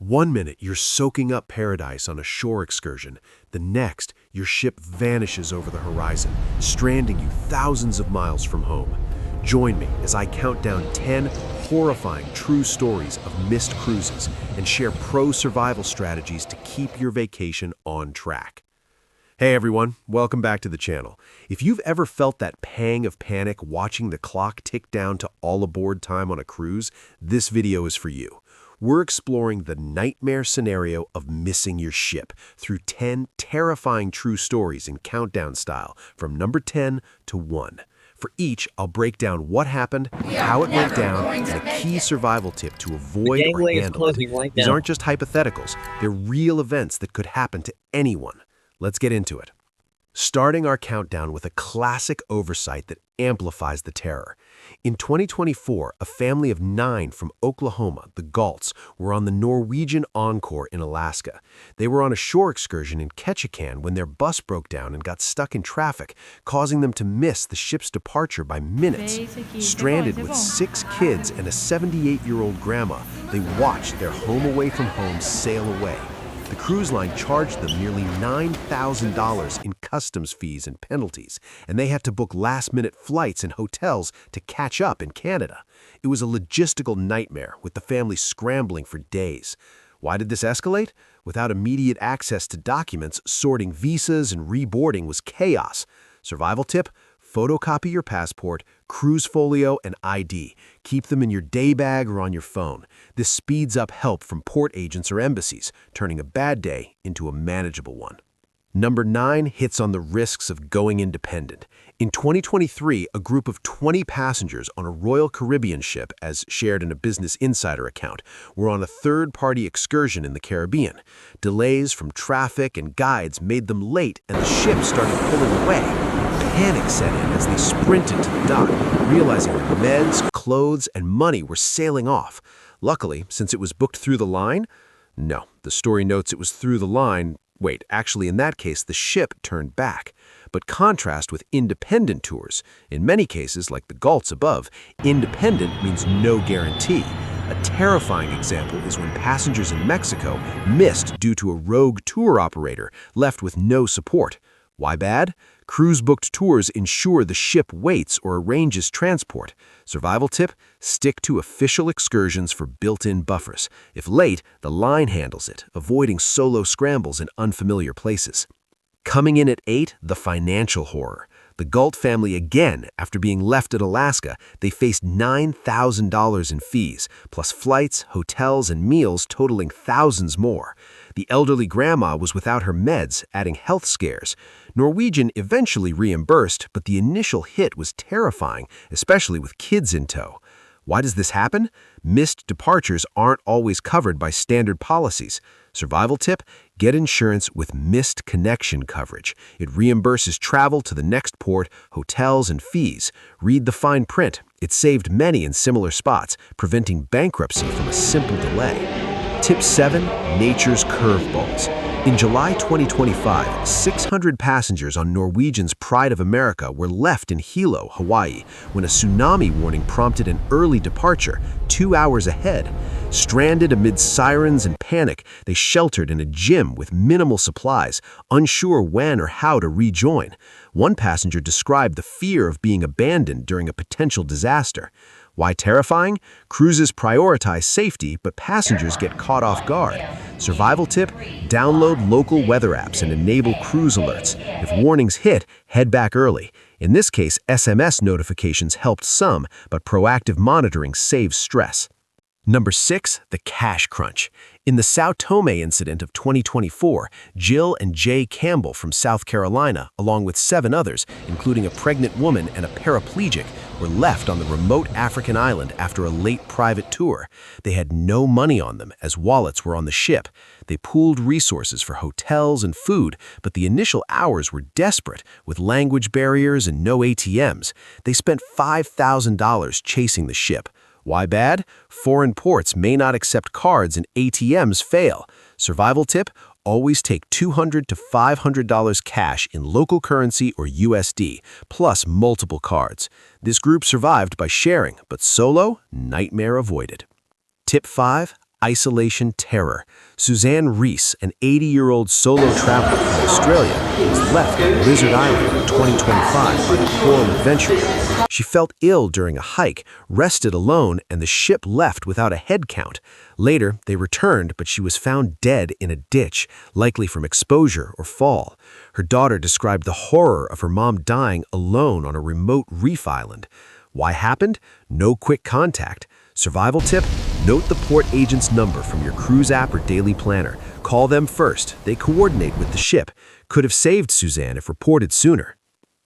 One minute, you're soaking up paradise on a shore excursion. The next, your ship vanishes over the horizon, stranding you thousands of miles from home. Join me as I count down 10 horrifying true stories of missed cruises and share pro survival strategies to keep your vacation on track. Hey everyone, welcome back to the channel. If you've ever felt that pang of panic watching the clock tick down to all aboard time on a cruise, this video is for you. We're exploring the nightmare scenario of missing your ship through 10 terrifying true stories in countdown style from number 10 to 1. For each, I'll break down what happened, how it went down, and a key survival tip to avoid or handle it. These aren't just hypotheticals, they're real events that could happen to anyone. Let's get into it. Starting our countdown with a classic oversight that amplifies the terror. In 2024, a family of 9 from Oklahoma, the Galts, were on the Norwegian Encore in Alaska. They were on a shore excursion in Ketchikan when their bus broke down and got stuck in traffic, causing them to miss the ship's departure by minutes. Stranded with 6 kids and a 78-year-old grandma, they watched their home away from home sail away. The cruise line charged them nearly $9,000 in customs fees and penalties, and they had to book last-minute flights and hotels to catch up in Canada. It was a logistical nightmare, with the family scrambling for days. Why did this escalate? Without immediate access to documents, sorting visas and reboarding was chaos. Survival tip? Photocopy your passport, cruise folio, and ID. Keep them in your day bag or on your phone. This speeds up help from port agents or embassies, turning a bad day into a manageable one. Number 9 hits on the risks of going independent. In 2023, a group of 20 passengers on a Royal Caribbean ship, as shared in a Business Insider account, were on a third-party excursion in the Caribbean. Delays from traffic and guides made them late, and the ship started pulling away. Panic set in as they sprinted to the dock, realizing that meds, clothes, and money were sailing off. Luckily, since it was booked through the line— no, the story notes it was through the line— wait, actually in that case, the ship turned back. But contrast with independent tours. In many cases, like the Galts above, independent means no guarantee. A terrifying example is when passengers in Mexico missed due to a rogue tour operator left with no support. Why bad? Cruise-booked tours ensure the ship waits or arranges transport. Survival tip? Stick to official excursions for built-in buffers. If late, the line handles it, avoiding solo scrambles in unfamiliar places. Coming in at 8, the financial horror. The Galt family again, after being left at Alaska, they faced $9,000 in fees, plus flights, hotels, and meals totaling thousands more. The elderly grandma was without her meds, adding health scares. Norwegian eventually reimbursed, but the initial hit was terrifying, especially with kids in tow. Why does this happen? Missed departures aren't always covered by standard policies. Survival tip? Get insurance with missed connection coverage. It reimburses travel to the next port, hotels, and fees. Read the fine print. It saved many in similar spots, preventing bankruptcy from a simple delay. Tip 7. Nature's curveballs. In July 2025, 600 passengers on Norwegian's Pride of America were left in Hilo, Hawaii, when a tsunami warning prompted an early departure, 2 hours ahead. Stranded amid sirens and panic, they sheltered in a gym with minimal supplies, unsure when or how to rejoin. One passenger described the fear of being abandoned during a potential disaster. Why terrifying? Cruises prioritize safety, but passengers get caught off guard. Survival tip? Download local weather apps and enable cruise alerts. If warnings hit, head back early. In this case, SMS notifications helped some, but proactive monitoring saves stress. Number 6, the cash crunch. In the Sao Tome incident of 2024, Jill and Jay Campbell from South Carolina, along with 7 others, including a pregnant woman and a paraplegic, were left on the remote African island after a late private tour. They had no money on them, as wallets were on the ship. They pooled resources for hotels and food, but the initial hours were desperate, with language barriers and no ATMs. They spent $5,000 chasing the ship. Why bad? Foreign ports may not accept cards and ATMs fail. Survival tip? Always take $200 to $500 cash in local currency or USD, plus multiple cards. This group survived by sharing, but solo, nightmare avoided. Tip 5. Isolation terror. Suzanne Reese, an 80-year-old solo traveler from Australia, was left on Lizard Island in 2025 by the Coral Adventurer. She felt ill during a hike, rested alone, and the ship left without a head count. Later, they returned, but she was found dead in a ditch, likely from exposure or fall. Her daughter described the horror of her mom dying alone on a remote reef island. Why happened? No quick contact. Survival tip? Note the port agent's number from your cruise app or daily planner. Call them first. They coordinate with the ship. Could have saved Suzanne if reported sooner.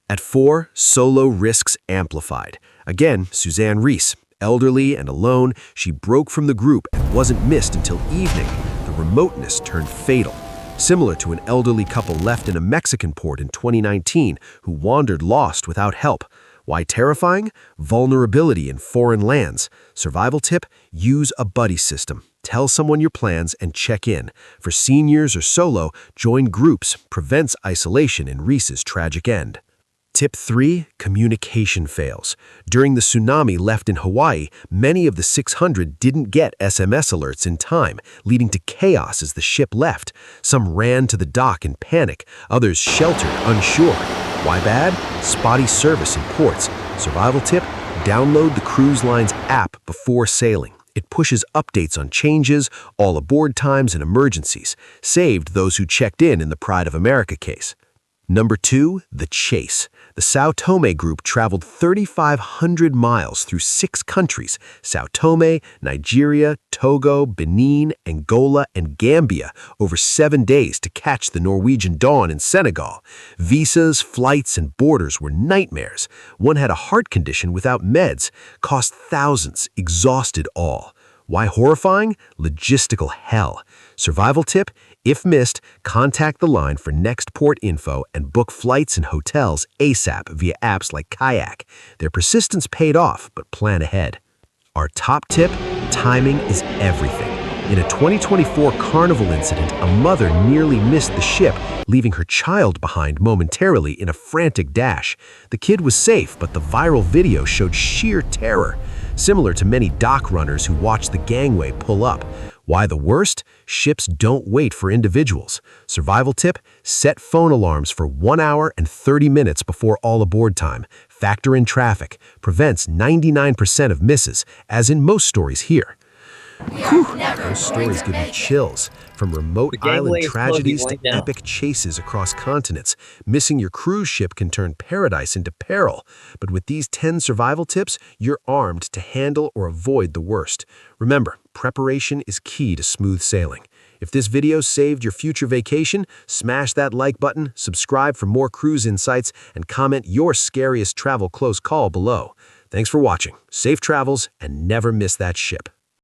At 4, solo risks amplified. Again, Suzanne Reese. Elderly and alone, she broke from the group and wasn't missed until evening. The remoteness turned fatal. Similar to an elderly couple left in a Mexican port in 2019 who wandered lost without help. Why terrifying? Vulnerability in foreign lands. Survival tip? Use a buddy system. Tell someone your plans and check in. For seniors or solo, join groups. Prevents isolation in Reese's tragic end. Tip 3. Communication fails. During the tsunami left in Hawaii, many of the 600 didn't get SMS alerts in time, leading to chaos as the ship left. Some ran to the dock in panic, others sheltered, unsure. Why bad? Spotty service in ports. Survival tip? Download the cruise line's app before sailing. It pushes updates on changes, all aboard times, and emergencies. Saved those who checked in the Pride of America case. Number 2, the chase. The Sao Tome group traveled 3,500 miles through 6 countries: Sao Tome, Nigeria, Togo, Benin, Angola, and Gambia over 7 days to catch the Norwegian Dawn in Senegal. Visas, flights, and borders were nightmares. One had a heart condition without meds, cost thousands, exhausted all. Why horrifying? Logistical hell. Survival tip? If missed, contact the line for next port info and book flights and hotels ASAP via apps like Kayak. Their persistence paid off, but plan ahead. Our top tip? Timing is everything. In a 2024 Carnival incident, a mother nearly missed the ship, leaving her child behind momentarily in a frantic dash. The kid was safe, but the viral video showed sheer terror. Similar to many dock runners who watched the gangway pull up. Why the worst? Ships don't wait for individuals. Survival tip? Set phone alarms for 1 hour and 30 minutes before all aboard time. Factor in traffic. Prevents 99% of misses, as in most stories here. Whew, those stories give me chills. From remote island tragedies to epic chases across continents, missing your cruise ship can turn paradise into peril. But with these 10 survival tips, you're armed to handle or avoid the worst. Remember, preparation is key to smooth sailing. If this video saved your future vacation, smash that like button, subscribe for more cruise insights, and comment your scariest travel close call below. Thanks for watching. Safe travels, and never miss that ship.